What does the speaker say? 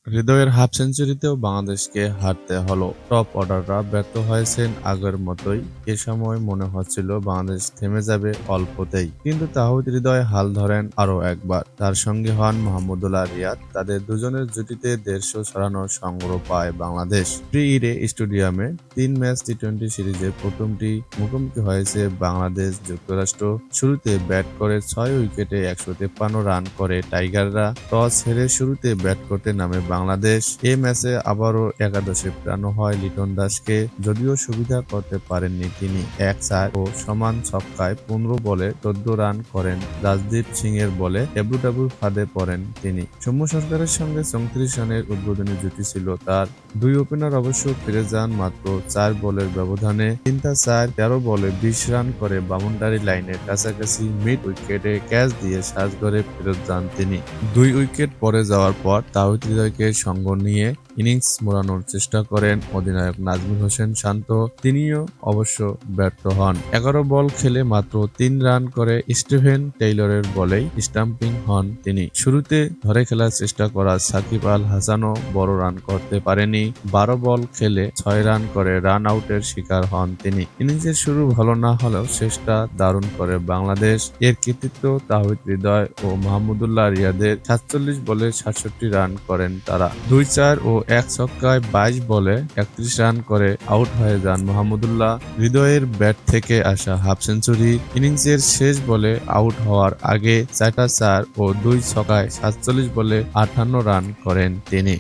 হৃদয়ের হাফ সেঞ্চুরিতেও বাংলাদেশকে হারতে হলো। টপ অর্ডাররা ব্যর্থ হয়েছেন আগের মতোই। এ সময় মনে হচ্ছিল বাংলাদেশ থেমে যাবে অল্পতেই, কিন্তু তাহিদ হৃদয় হাল ধরেন আরও একবার। তার সঙ্গে হন মাহমুদুল্লাহ রিয়াদ। তাদের দুজনের জুটিতে ১৫০ রানের সংগ্রহ পায় বাংলাদেশ। প্রি-ইডে স্টেডিয়ামে ৩ ম্যাচ টি-২০ সিরিজের প্রথমটি মুখোমুখি হয়েছে বাংলাদেশ যুক্তরাষ্ট্র। শুরুতে ব্যাট করে ৬ উইকেটে ১৫৩ রান করে টাইগাররা। টস হেরে শুরুতে ব্যাট করতে নামে বাংলাদেশ। এ ম্যাচে আবারও একাদশে ফেরানো হয় লিটন দাসকে, যদিও সুবিধা করতে পারেননি তিনি। ১-৪ ও সমান ছক্কায় ১৫ বলে ১৪ রান করেন। রাজদীপ সিং এর বলে এবড়োখেবড়ো ফাঁদে পড়েন তিনি। সৌম্য সরকারের সঙ্গে ৩৪ রানের উদ্বোধনী জুটি ছিল তার। দুই ওপেনার অবশ্য ফিরে যান মাত্র ৪ বলের ব্যবধানে। ৩-৪ ১৩ বলে ২০ রান করে বাউন্ডারি লাইনের কাছাকাছি মিড উইকেটে ক্যাচ দিয়ে সাজঘরে ফেরত যান তিনি। ২ উইকেট পড়ে যাওয়ার পর তাহিদ হৃদয়কে সঙ্গ নিয়ে ইনিংস মোড়ানোর চেষ্টা করেন অধিনায়ক নাজমুল হোসেন শান্ত। তিনিও অবশ্য ব্যর্থ হন। ১১ বল খেলে মাত্র ৩ রান করে স্টিভেন টেইলরের বলেই স্টাম্পিং হন তিনি। শুরুতে ধরে খেলার চেষ্টা করা সাকিব আল হাসানও বড় রান করতে পারেনি। ১২ বল খেলে ৬ রান করে রান আউটের শিকার হন তিনি। ইনিংসের শুরু ভালো না হলেও শেষটা দারুণ করে বাংলাদেশ। এর কৃতিত্ব তাহিদ হৃদয় ও মাহমুদুল্লাহ রিয়াদের। ৪৭ বলে ৬৭ রান করেন তারা। ২-৪ ও ১ ছক্কায় ২২ বলে ৩১ রান করে আউট হয়ে যান মাহমুদুল্লাহ। হৃদয়ের ব্যাট থেকে আসা হাফ সেঞ্চুরি। ইনিংসের শেষ বলে আউট হওয়ার আগে ৪টা ৪ ও ২ ছক্কায় ৪৭ বলে ৫৮ রান করেন তিনি।